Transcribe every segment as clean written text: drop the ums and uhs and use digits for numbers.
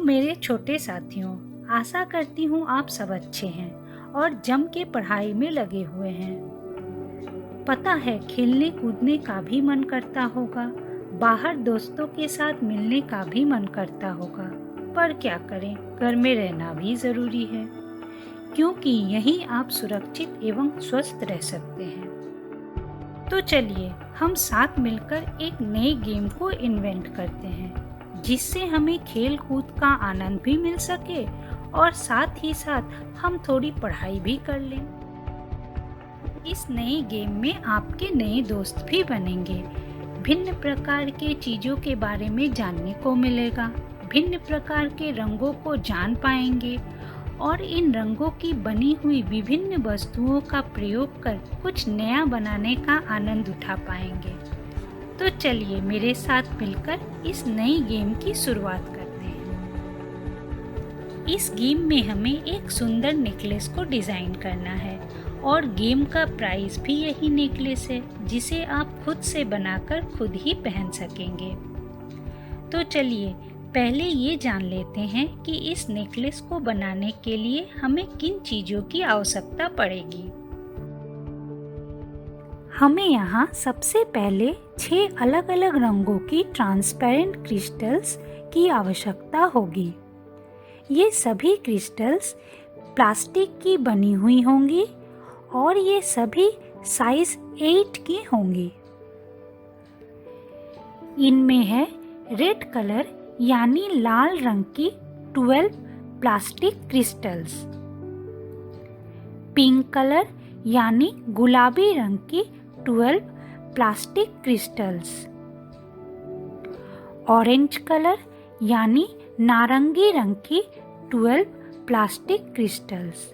मेरे छोटे साथियों, आशा करती हूँ आप सब अच्छे हैं और जम के पढ़ाई में लगे हुए हैं। पता है खेलने कूदने का भी मन करता होगा, बाहर दोस्तों के साथ मिलने का भी मन करता होगा, पर क्या करें, घर में रहना भी ज़रूरी है, क्योंकि यहीं आप सुरक्षित एवं स्वस्थ रह सकते हैं। तो चलिए हम साथ मिलकर एक नए गेम को इन्वेंट करते हैं, जिससे हमें खेल कूद का आनंद भी मिल सके और साथ ही साथ हम थोड़ी पढ़ाई भी कर लें। इस नए गेम में आपके नए दोस्त भी बनेंगे, भिन्न प्रकार के चीज़ों के बारे में जानने को मिलेगा, भिन्न प्रकार के रंगों को जान पाएंगे और इन रंगों की बनी हुई विभिन्न वस्तुओं का प्रयोग कर कुछ नया बनाने का आनंद उठा पाएंगे। तो चलिए मेरे साथ मिलकर इस नई गेम की शुरुआत करते हैं। इस गेम में हमें एक सुंदर नेकलेस को डिज़ाइन करना है और गेम का प्राइस भी यही नेकलेस है, जिसे आप खुद से बनाकर खुद ही पहन सकेंगे। तो चलिए पहले ये जान लेते हैं कि इस नेकलेस को बनाने के लिए हमें किन चीज़ों की आवश्यकता पड़ेगी। हमें यहाँ सबसे पहले 6 अलग अलग रंगों की ट्रांसपेरेंट क्रिस्टल्स की आवश्यकता होगी। ये सभी क्रिस्टल्स प्लास्टिक की बनी हुई होंगी और ये सभी साइज 8 की होंगी। इनमें है रेड कलर यानी लाल रंग की 12 प्लास्टिक क्रिस्टल्स, पिंक कलर यानी गुलाबी रंग की 12 प्लास्टिक क्रिस्टल्स, ऑरेंज कलर यानी नारंगी रंग की 12 प्लास्टिक क्रिस्टल्स,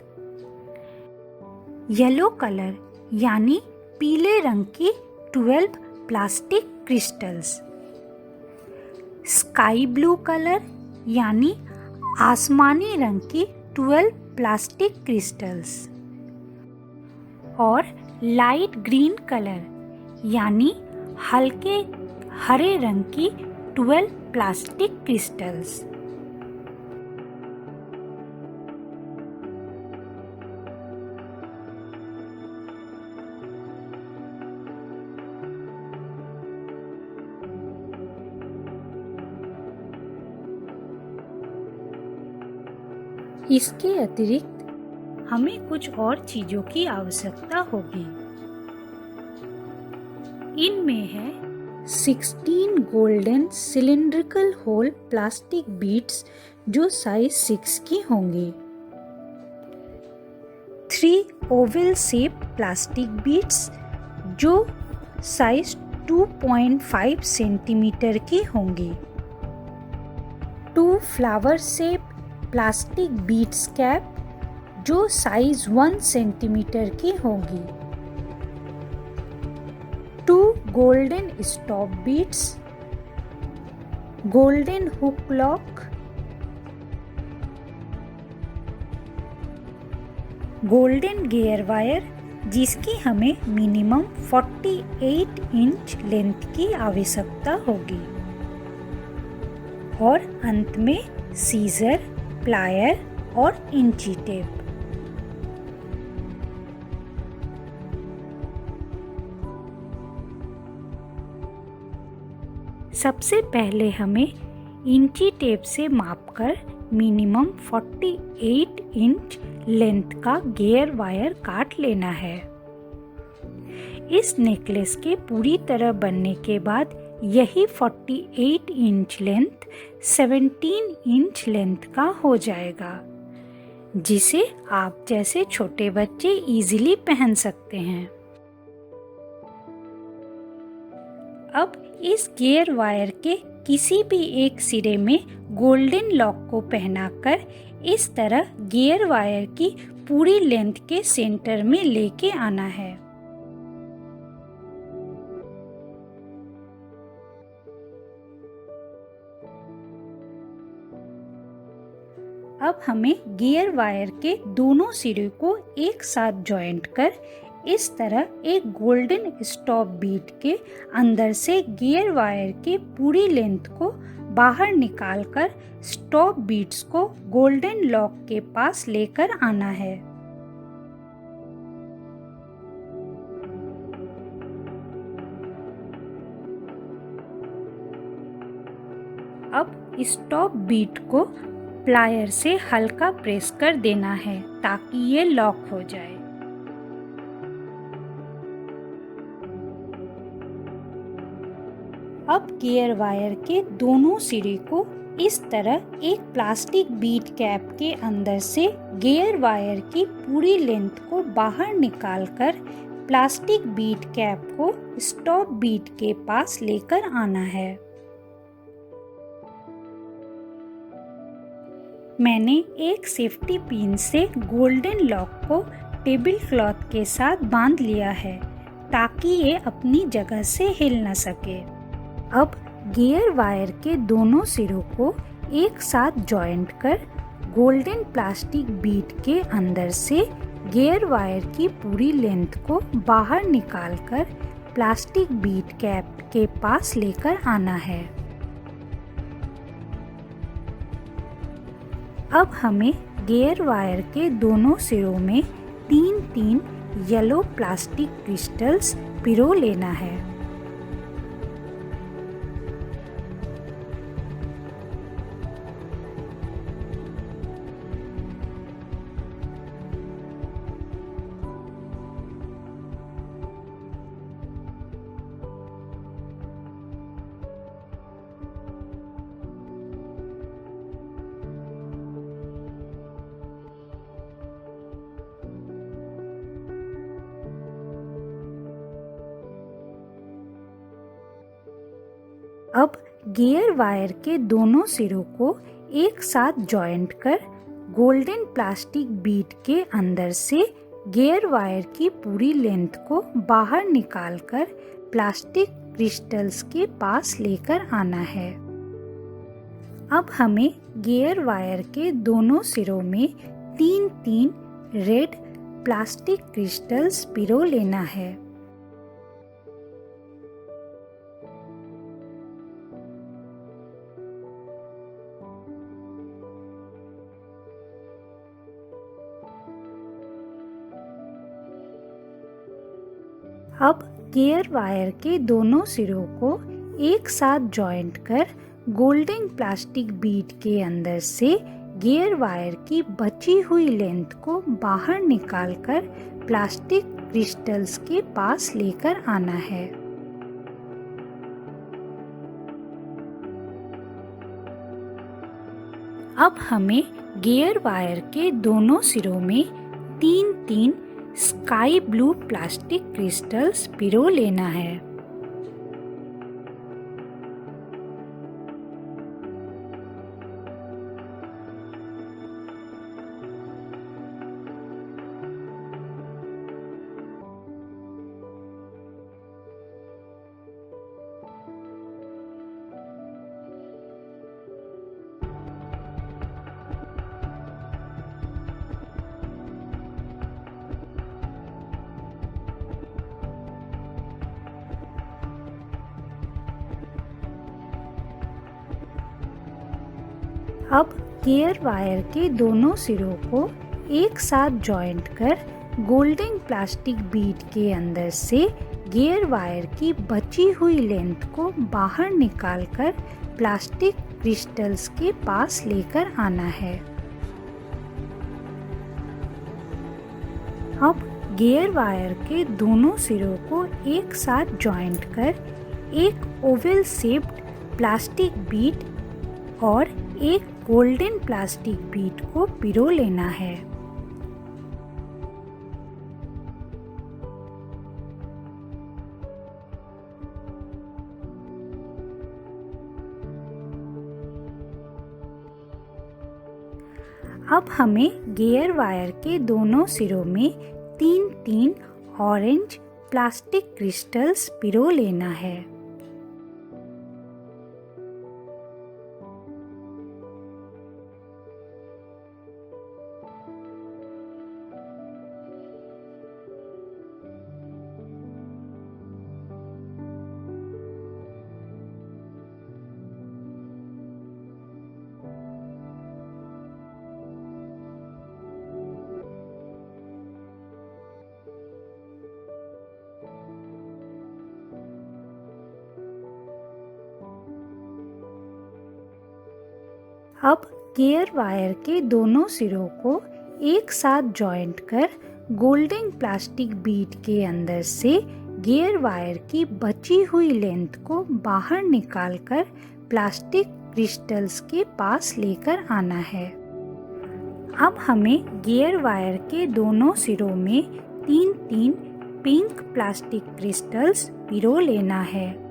येलो कलर यानी पीले रंग की 12 plastic crystals, sky blue colour यानी आसमानी रंग की 12 प्लास्टिक क्रिस्टल्स और लाइट ग्रीन कलर यानी हल्के हरे रंग की 12 प्लास्टिक क्रिस्टल्स। इसके अतिरिक्त हमें कुछ और चीज़ों की आवश्यकता होगी। इनमें है 16 golden cylindrical hole plastic beads जो साइज 6 की होंगी, 3 ओवल शेप प्लास्टिक बीड्स जो साइज 2.5 सेंटीमीटर की होंगी, 2 flower shape plastic beads cap जो साइज 1 सेंटीमीटर की होगी, 2 golden stop beads, golden hook lock, golden gear wire जिसकी हमें मिनिमम 48 इंच लेंथ की आवश्यकता होगी और अंत में सीजर, प्लायर और इंची टेप। सबसे पहले हमें इंची टेप से मापकर मिनिमम 48 इंच लेंथ का गियर वायर काट लेना है। इस नेकलेस के पूरी तरह बनने के बाद यही 48 इंच लेंथ 17 इंच लेंथ का हो जाएगा, जिसे आप जैसे छोटे बच्चे इजीली पहन सकते हैं। अब इस गियर वायर के किसी भी एक सिरे में गोल्डन लॉक को पहनाकर इस तरह गियर वायर की पूरी लेंथ के सेंटर में लेके आना है। अब हमें गियर वायर के दोनों सिरे को एक साथ जॉइंट कर इस तरह एक गोल्डन स्टॉप बीड के अंदर से गियर वायर के पूरी लेंथ को बाहर निकालकर स्टॉप बीट्स को गोल्डन लॉक के पास लेकर आना है। अब स्टॉप बीट को प्लायर से हल्का प्रेस कर देना है ताकि ये लॉक हो जाए। अब गियर वायर के दोनों सिरे को इस तरह एक प्लास्टिक बीट कैप के अंदर से गियर वायर की पूरी लेंथ को बाहर निकालकर प्लास्टिक बीट कैप को स्टॉप बीट के पास लेकर आना है। मैंने एक सेफ्टी पिन से गोल्डन लॉक को टेबल क्लॉथ के साथ बांध लिया है ताकि ये अपनी जगह से हिल न सके। अब गियर वायर के दोनों सिरों को एक साथ जॉइंट कर गोल्डन प्लास्टिक बीट के अंदर से गियर वायर की पूरी लेंथ को बाहर निकालकर प्लास्टिक बीट कैप के पास लेकर आना है। अब हमें गियर वायर के दोनों सिरों में 3-3 येलो प्लास्टिक क्रिस्टल्स पिरो लेना है। अब गियर वायर के दोनों सिरों को एक साथ जॉइंट कर गोल्डन प्लास्टिक बीट के अंदर से गियर वायर की पूरी लेंथ को बाहर निकालकर प्लास्टिक क्रिस्टल्स के पास लेकर आना है। अब हमें गियर वायर के दोनों सिरों में 3-3 रेड प्लास्टिक क्रिस्टल्स पिरो लेना है। अब गियर वायर के दोनों सिरों को एक साथ जॉइंट कर गोल्डन प्लास्टिक बीट के अंदर से गियर वायर की बची हुई लेंथ को बाहर निकालकर प्लास्टिक क्रिस्टल्स के पास लेकर आना है। अब हमें गियर वायर के दोनों सिरों में 3-3 स्काई ब्लू प्लास्टिक क्रिस्टल्स पिरो लेना है। अब गियर वायर के दोनों सिरों को एक साथ जॉइंट कर गोल्डन प्लास्टिक बीट के अंदर से गियर वायर की बची हुई लेंथ को बाहर निकालकर प्लास्टिक क्रिस्टल्स के पास लेकर आना है। अब गियर वायर के दोनों सिरों को एक साथ जॉइंट कर एक ओवल शेप्ड प्लास्टिक बीट और एक गोल्डन प्लास्टिक बीट को पिरो लेना है। अब हमें गियर वायर के दोनों सिरों में 3-3 ऑरेंज प्लास्टिक क्रिस्टल्स पिरो लेना है। अब गियर वायर के दोनों सिरों को एक साथ जॉइंट कर गोल्डन प्लास्टिक बीड के अंदर से गियर वायर की बची हुई लेंथ को बाहर निकालकर प्लास्टिक क्रिस्टल्स के पास लेकर आना है। अब हमें गियर वायर के दोनों सिरों में 3-3 पिंक प्लास्टिक क्रिस्टल्स पिरो लेना है।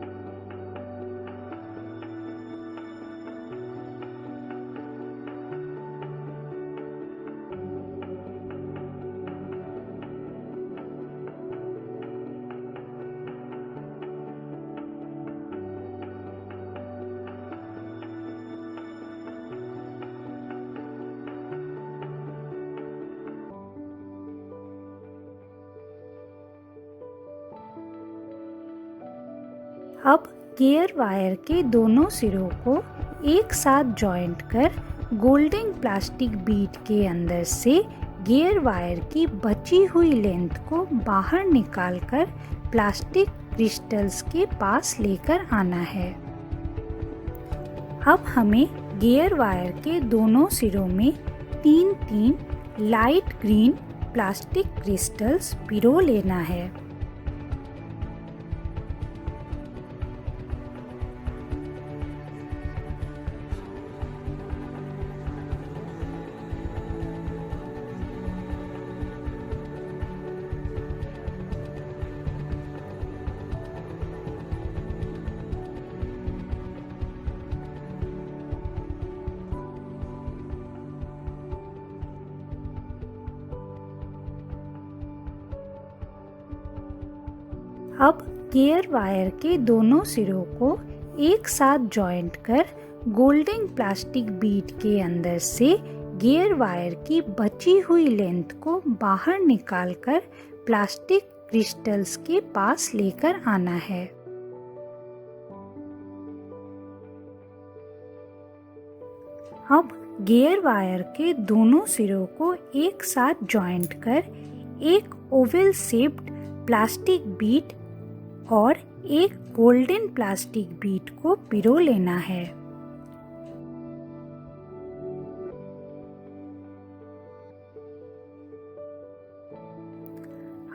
अब गियर वायर के दोनों सिरों को एक साथ जॉइंट कर गोल्डन प्लास्टिक बीड के अंदर से गियर वायर की बची हुई लेंथ को बाहर निकालकर प्लास्टिक क्रिस्टल्स के पास लेकर आना है। अब हमें गियर वायर के दोनों सिरों में 3-3 लाइट ग्रीन प्लास्टिक क्रिस्टल्स पिरो लेना है। अब गियर वायर के दोनों सिरों को एक साथ जॉइंट कर गोल्डन प्लास्टिक बीड के अंदर से गियर वायर की बची हुई लेंथ को बाहर निकालकर प्लास्टिक क्रिस्टल्स के पास लेकर आना है। अब गियर वायर के दोनों सिरों को एक साथ जॉइंट कर एक ओवल शेप्ड प्लास्टिक बीड और एक गोल्डन प्लास्टिक बीड को पिरो लेना है।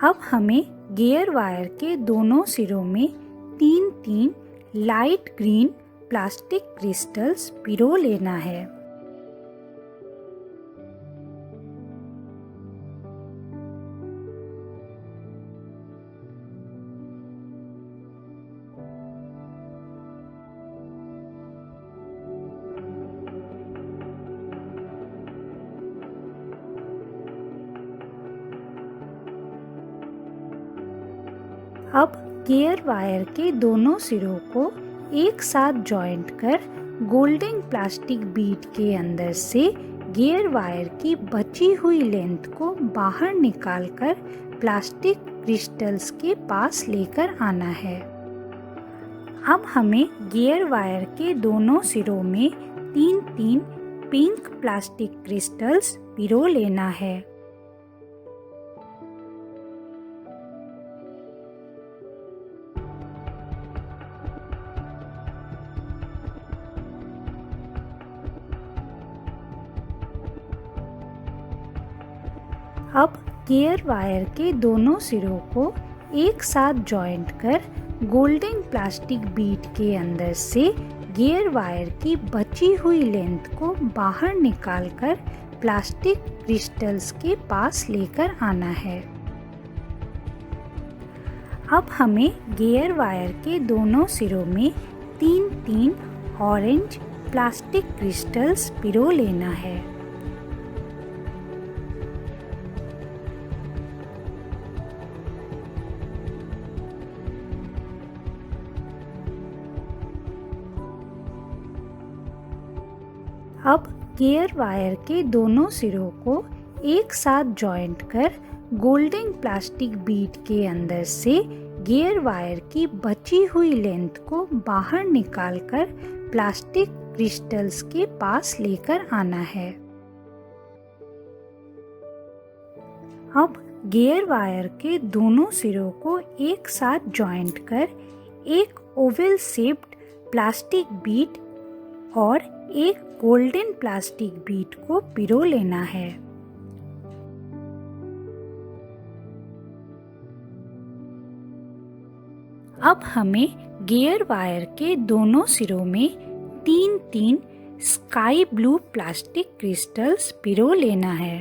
अब हमें गियर वायर के दोनों सिरों में 3-3 लाइट ग्रीन प्लास्टिक क्रिस्टल्स पिरो लेना है। अब गियर वायर के दोनों सिरों को एक साथ जॉइंट कर गोल्डन प्लास्टिक बीड के अंदर से गियर वायर की बची हुई लेंथ को बाहर निकालकर प्लास्टिक क्रिस्टल्स के पास लेकर आना है। अब हमें गियर वायर के दोनों सिरों में 3-3 पिंक प्लास्टिक क्रिस्टल्स पिरो लेना है। अब गियर वायर के दोनों सिरों को एक साथ जॉइंट कर गोल्डन प्लास्टिक बीड के अंदर से गियर वायर की बची हुई लेंथ को बाहर निकालकर प्लास्टिक क्रिस्टल्स के पास लेकर आना है। अब हमें गियर वायर के दोनों सिरों में 3-3 ऑरेंज प्लास्टिक क्रिस्टल्स पिरो लेना है। अब गियर वायर के दोनों सिरों को एक साथ जॉइंट कर गोल्डन प्लास्टिक बीड के अंदर से गियर वायर की बची हुई लेंथ को बाहर निकालकर प्लास्टिक क्रिस्टल्स के पास लेकर आना है। अब गियर वायर के दोनों सिरों को एक साथ जॉइंट कर एक ओवल शेप्ड प्लास्टिक बीड और एक गोल्डन प्लास्टिक बीड को पिरो लेना है। अब हमें गियर वायर के दोनों सिरों में 3-3 स्काई ब्लू प्लास्टिक क्रिस्टल्स पिरो लेना है।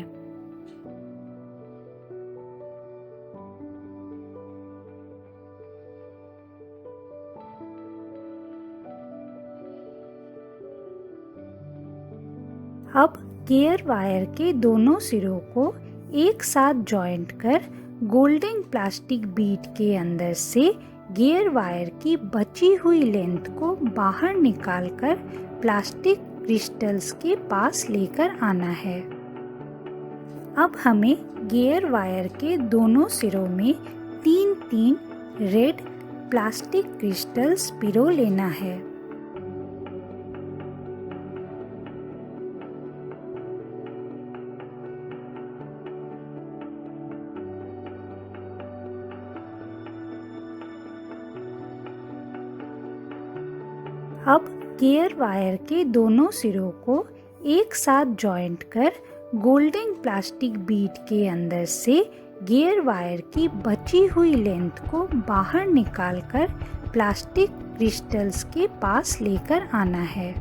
अब गियर वायर के दोनों सिरों को एक साथ जॉइंट कर गोल्डन प्लास्टिक बीड के अंदर से गियर वायर की बची हुई लेंथ को बाहर निकालकर प्लास्टिक क्रिस्टल्स के पास लेकर आना है। अब हमें गियर वायर के दोनों सिरों में 3-3 रेड प्लास्टिक क्रिस्टल्स पिरो लेना है। अब गियर वायर के दोनों सिरों को एक साथ जॉइंट कर गोल्डन प्लास्टिक बीड के अंदर से गियर वायर की बची हुई लेंथ को बाहर निकालकर प्लास्टिक क्रिस्टल्स के पास लेकर आना है।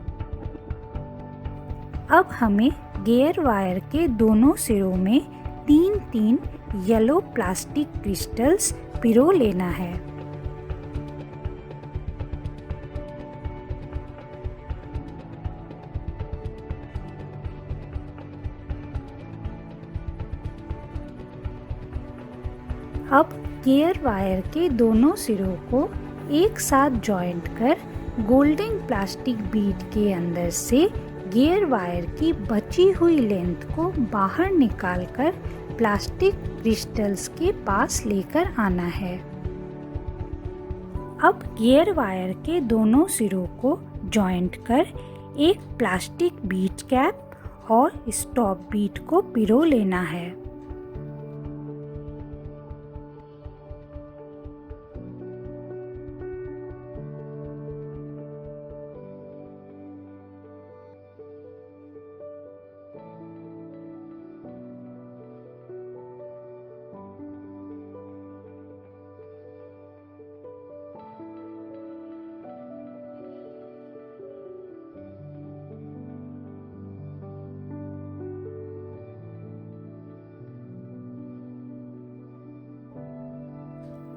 अब हमें गियर वायर के दोनों सिरों में 3-3 येलो प्लास्टिक क्रिस्टल्स पिरो लेना है। अब गियर वायर के दोनों सिरों को एक साथ जॉइंट कर गोल्डन प्लास्टिक बीड के अंदर से गियर वायर की बची हुई लेंथ को बाहर निकालकर प्लास्टिक क्रिस्टल्स के पास लेकर आना है। अब गियर वायर के दोनों सिरों को जॉइंट कर एक प्लास्टिक बीड कैप और स्टॉप बीड को पिरो लेना है।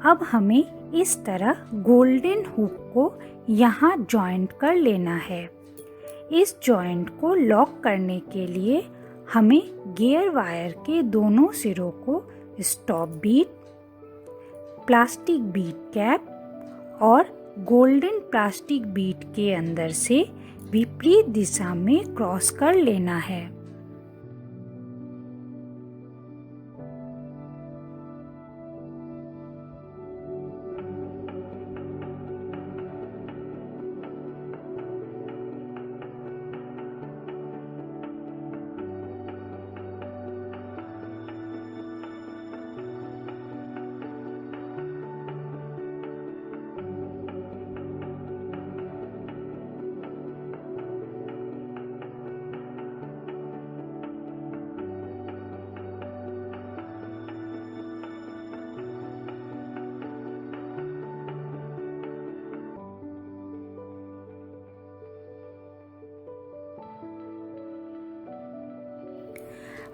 अब हमें इस तरह गोल्डन हुक को यहाँ जॉइंट कर लेना है। इस जॉइंट को लॉक करने के लिए हमें गियर वायर के दोनों सिरों को stop Beed, plastic Beed cap और गोल्डन प्लास्टिक बीड के अंदर से विपरीत दिशा में क्रॉस कर लेना है।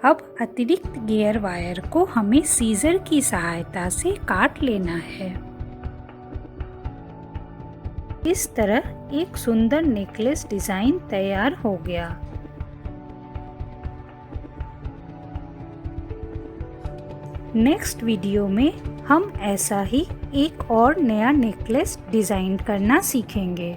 अब अतिरिक्त गियर वायर को हमें सीजर की सहायता से काट लेना है। इस तरह एक सुंदर नेकलेस डिजाइन तैयार हो गया। नेक्स्ट वीडियो में हम ऐसा ही एक और नया नेकलेस डिजाइन करना सीखेंगे।